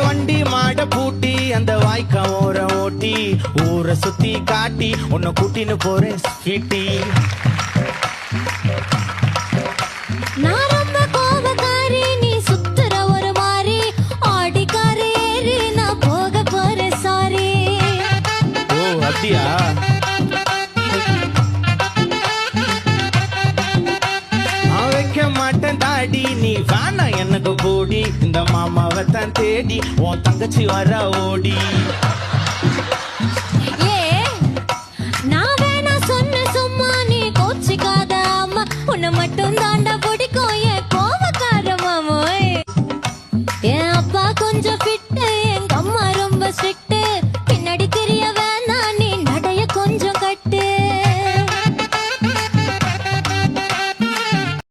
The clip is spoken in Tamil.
வண்டி மாட பூட்டி அந்த வாய்க்கா ஓர ஓட்டி ஊரை சுத்தி காட்டி உன்னை கூட்டின்னு போறேன் ஸ்வீட்டி. நான் ரொம்ப கோபக்காரி, நீ சுத்துற ஒரு மாதிரி ஆடிக்கார ஏறி நான் போக போறேன் சாரி. ஓ அப்படியா? நான் வைக்க மாட்டேன் தாடி, நீ வேணா எனக்கு கூடி, இந்த மாமாவை தான் தேடி உன் தங்கச்சி வர ஓடி.